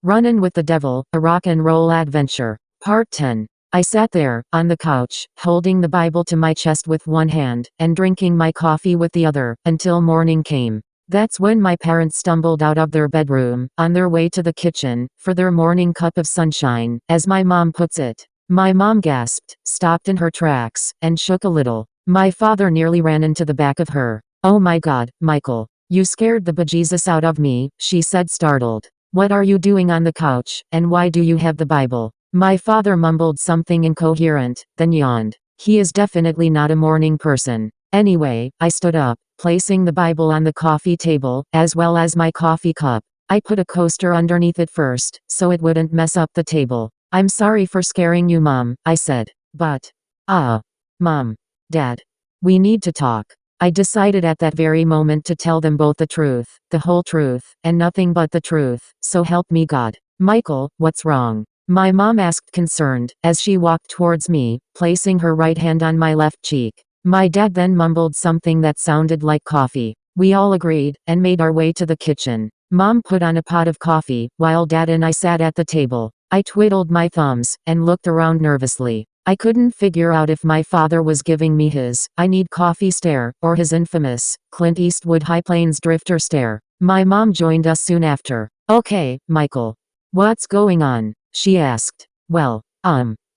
Runnin' with the Devil, a rock and roll adventure. Part 10. I sat there, on the couch, holding the Bible to my chest with one hand, and drinking my coffee with the other, until morning came. That's when my parents stumbled out of their bedroom, on their way to the kitchen, for their morning cup of sunshine, as my mom puts it. My mom gasped, stopped in her tracks, and shook a little. My father nearly ran into the back of her. "Oh my God, Michael. You scared the bejesus out of me," she said startled. "What are you doing on the couch, and why do you have the Bible?" My father mumbled something incoherent, then yawned. He is definitely not a morning person. Anyway, I stood up, placing the Bible on the coffee table, as well as my coffee cup. I put a coaster underneath it first, so it wouldn't mess up the table. "I'm sorry for scaring you, Mom," I said. "But, Mom, Dad, we need to talk." I decided at that very moment to tell them both the truth, the whole truth, and nothing but the truth, so help me God. "Michael, what's wrong?" My mom asked concerned, as she walked towards me, placing her right hand on my left cheek. My dad then mumbled something that sounded like coffee. We all agreed, and made our way to the kitchen. Mom put on a pot of coffee, while Dad and I sat at the table. I twiddled my thumbs, and looked around nervously. I couldn't figure out if my father was giving me his "I need coffee" stare, or his infamous Clint Eastwood High Plains Drifter stare. My mom joined us soon after. "Okay, Michael. What's going on?" she asked. "Well,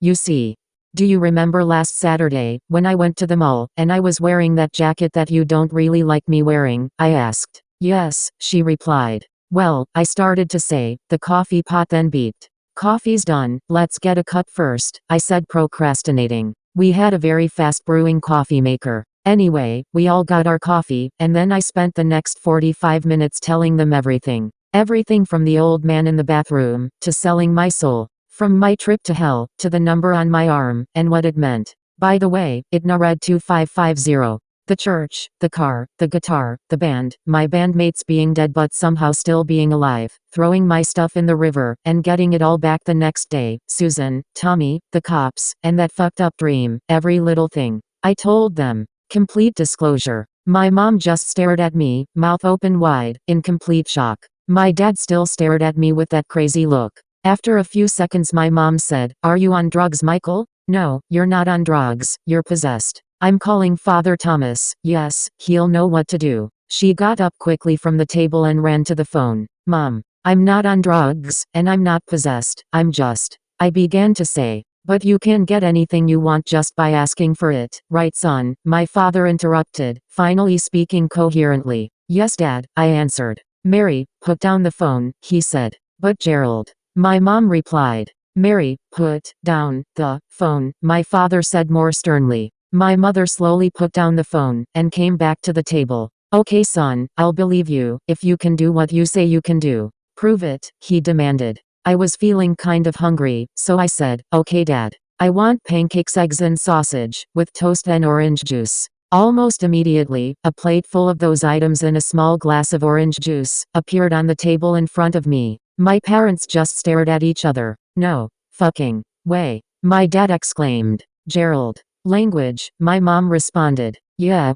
you see. Do you remember last Saturday, when I went to the mall, and I was wearing that jacket that you don't really like me wearing?" I asked. "Yes," she replied. "Well," I started to say, the coffee pot then beeped. "Coffee's done, let's get a cup first," I said, procrastinating. We had a very fast brewing coffee maker. Anyway, we all got our coffee, and then I spent the next 45 minutes telling them everything. Everything from the old man in the bathroom, to selling my soul. From my trip to hell, to the number on my arm, and what it meant. By the way, it read 2550. The church, the car, the guitar, the band, my bandmates being dead but somehow still being alive, throwing my stuff in the river, and getting it all back the next day, Susan, Tommy, the cops, and that fucked up dream, every little thing. I told them. Complete disclosure. My mom just stared at me, mouth open wide, in complete shock. My dad still stared at me with that crazy look. After a few seconds my mom said, "Are you on drugs, Michael?" "No, you're not on drugs, you're possessed. I'm calling Father Thomas. Yes, he'll know what to do." She got up quickly from the table and ran to the phone. "Mom, I'm not on drugs, and I'm not possessed, I'm just," I began to say. "But you can get anything you want just by asking for it, right son?" My father interrupted, finally speaking coherently. "Yes, Dad," I answered. "Mary, put down the phone," he said. "But Gerald," my mom replied. "Mary, put down the phone," my father said more sternly. My mother slowly put down the phone, and came back to the table. "Okay son, I'll believe you, if you can do what you say you can do." "Prove it," he demanded. I was feeling kind of hungry, so I said, "Okay Dad. I want pancakes, eggs and sausage, with toast and orange juice." Almost immediately, a plate full of those items and a small glass of orange juice appeared on the table in front of me. My parents just stared at each other. "No fucking way," my dad exclaimed. "Gerald. Language," my mom responded. Yeah,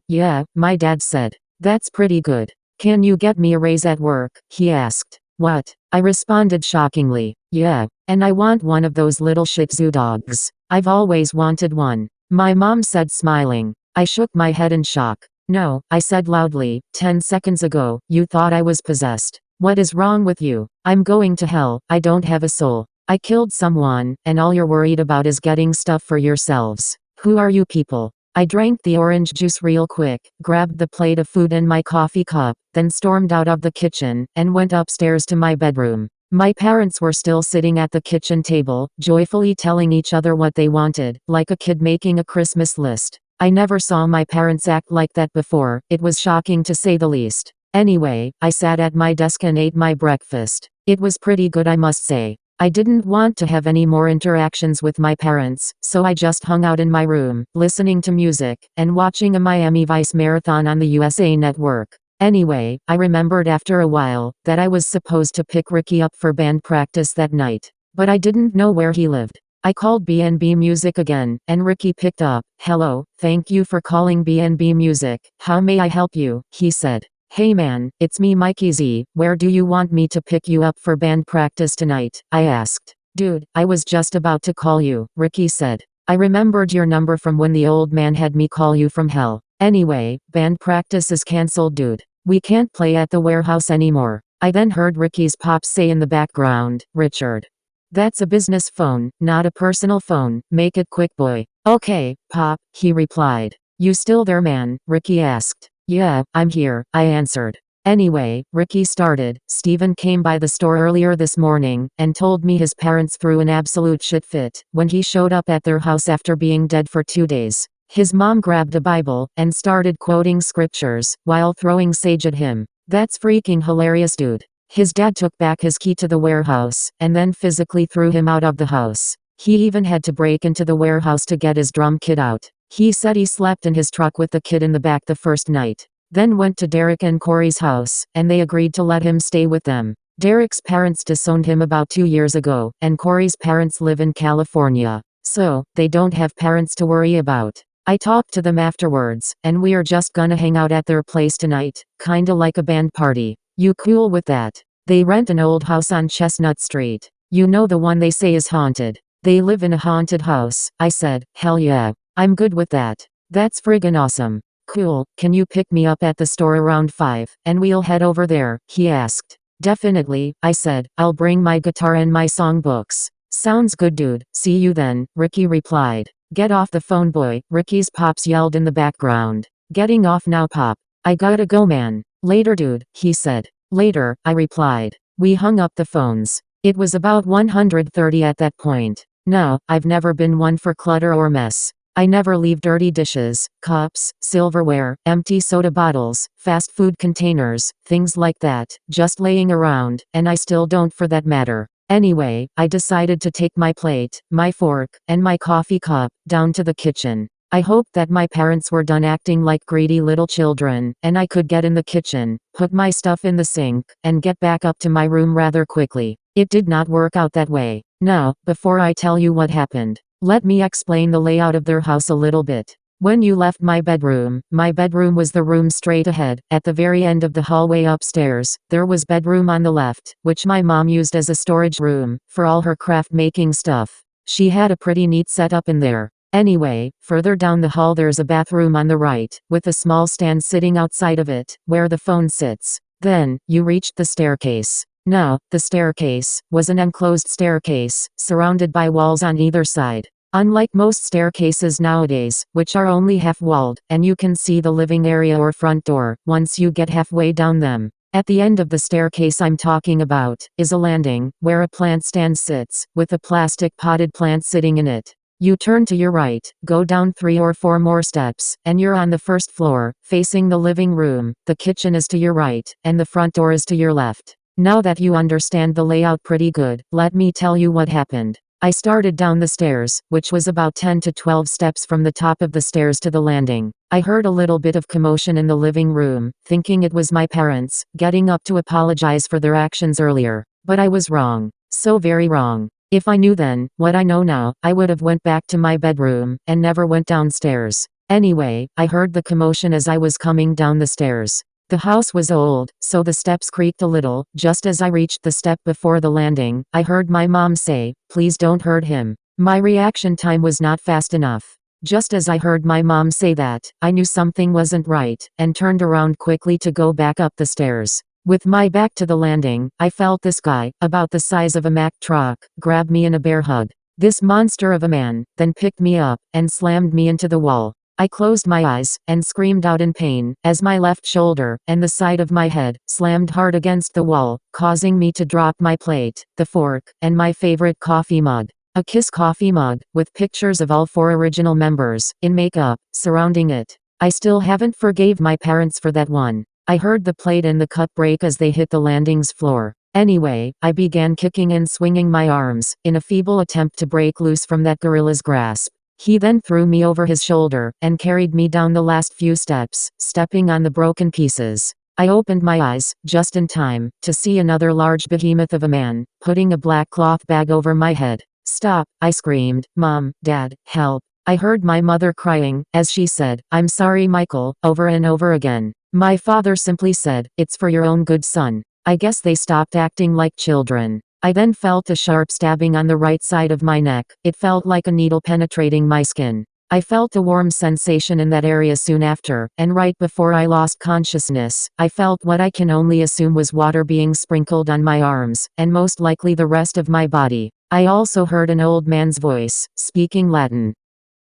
my dad said. "That's pretty good. Can you get me a raise at work?" he asked. "What?" I responded shockingly. "Yeah, and I want one of those little Shih Tzu dogs. I've always wanted one," my mom said smiling. I shook my head in shock. "No," I said loudly, 10 seconds ago, you thought I was possessed. What is wrong with you? I'm going to hell, I don't have a soul. I killed someone, and all you're worried about is getting stuff for yourselves. Who are you people? I drank the orange juice real quick, grabbed the plate of food and my coffee cup, then stormed out of the kitchen, and went upstairs to my bedroom. My parents were still sitting at the kitchen table, joyfully telling each other what they wanted, like a kid making a Christmas list. I never saw my parents act like that before. It was shocking to say the least. Anyway, I sat at my desk and ate my breakfast. It was pretty good, I must say. I didn't want to have any more interactions with my parents, so I just hung out in my room, listening to music, and watching a Miami Vice marathon on the USA Network. Anyway, I remembered after a while, that I was supposed to pick Ricky up for band practice that night. But I didn't know where he lived. I called B&B Music again, and Ricky picked up. "Hello, thank you for calling B&B Music. How may I help you?" he said. Hey man, it's me Mikey Z, where do you want me to pick you up for band practice tonight? I asked. Dude, I was just about to call you, Ricky said. I remembered your number from when the old man had me call you from hell. Anyway, band practice is cancelled dude. We can't play at the warehouse anymore. I then heard Ricky's pops say in the background, Richard. That's a business phone, not a personal phone, make it quick boy. Okay, Pop, he replied. You still there man? Ricky asked. Yeah, I'm here, I answered. Anyway, Ricky started. Steven came by the store earlier this morning, and told me his parents threw an absolute shit fit when he showed up at their house after being dead for 2 days. His mom grabbed a Bible, and started quoting scriptures, while throwing sage at him. That's freaking hilarious dude. His dad took back his key to the warehouse, and then physically threw him out of the house. He even had to break into the warehouse to get his drum kit out. He said he slept in his truck with the kid in the back the first night. Then went to Derek and Corey's house, and they agreed to let him stay with them. Derek's parents disowned him about 2 years ago, and Corey's parents live in California. So, they don't have parents to worry about. I talked to them afterwards, and we are just gonna hang out at their place tonight, kinda like a band party. You cool with that? They rent an old house on Chestnut Street. You know the one they say is haunted. They live in a haunted house, I said. Hell yeah. I'm good with that. That's friggin' awesome. Cool, can you pick me up at the store around 5, and we'll head over there, he asked. Definitely, I said. I'll bring my guitar and my songbooks. Sounds good dude, see you then, Ricky replied. Get off the phone boy, Ricky's pops yelled in the background. Getting off now Pop. I gotta go man. Later dude, he said. Later, I replied. We hung up the phones. It was about 130 at that point. No, I've never been one for clutter or mess. I never leave dirty dishes, cups, silverware, empty soda bottles, fast food containers, things like that, just laying around, and I still don't for that matter. Anyway, I decided to take my plate, my fork, and my coffee cup, down to the kitchen. I hoped that my parents were done acting like greedy little children, and I could get in the kitchen, put my stuff in the sink, and get back up to my room rather quickly. It did not work out that way. Now, before I tell you what happened, let me explain the layout of their house a little bit. When you left my bedroom was the room straight ahead. At the very end of the hallway upstairs, there was bedroom on the left, which my mom used as a storage room, for all her craft making stuff. She had a pretty neat setup in there. Anyway, further down the hall there's a bathroom on the right, with a small stand sitting outside of it, where the phone sits. Then, you reached the staircase. Now, the staircase was an enclosed staircase, surrounded by walls on either side. Unlike most staircases nowadays, which are only half-walled, and you can see the living area or front door, once you get halfway down them. At the end of the staircase I'm talking about, is a landing, where a plant stand sits, with a plastic potted plant sitting in it. You turn to your right, go down 3 or 4 more steps, and you're on the first floor, facing the living room. The kitchen is to your right, and the front door is to your left. Now that you understand the layout pretty good, let me tell you what happened. I started down the stairs, which was about 10 to 12 steps from the top of the stairs to the landing. I heard a little bit of commotion in the living room, thinking it was my parents, getting up to apologize for their actions earlier. But I was wrong. So very wrong. If I knew then, what I know now, I would have went back to my bedroom, and never went downstairs. Anyway, I heard the commotion as I was coming down the stairs. The house was old, so the steps creaked a little. Just as I reached the step before the landing, I heard my mom say, "Please don't hurt him." My reaction time was not fast enough. Just as I heard my mom say that, I knew something wasn't right, and turned around quickly to go back up the stairs. With my back to the landing, I felt this guy, about the size of a Mack truck, grab me in a bear hug. This monster of a man, then picked me up, and slammed me into the wall. I closed my eyes, and screamed out in pain, as my left shoulder, and the side of my head, slammed hard against the wall, causing me to drop my plate, the fork, and my favorite coffee mug. A Kiss coffee mug, with pictures of all 4 original members, in makeup, surrounding it. I still haven't forgave my parents for that one. I heard the plate and the cup break as they hit the landing's floor. Anyway, I began kicking and swinging my arms, in a feeble attempt to break loose from that gorilla's grasp. He then threw me over his shoulder, and carried me down the last few steps, stepping on the broken pieces. I opened my eyes, just in time, to see another large behemoth of a man, putting a black cloth bag over my head. "Stop," I screamed. "Mom, Dad, help." I heard my mother crying, as she said, "I'm sorry Michael," over and over again. My father simply said, "It's for your own good, son." I guess they stopped acting like children. I then felt a sharp stabbing on the right side of my neck. It felt like a needle penetrating my skin. I felt a warm sensation in that area soon after, and right before I lost consciousness, I felt what I can only assume was water being sprinkled on my arms, and most likely the rest of my body. I also heard an old man's voice, speaking Latin.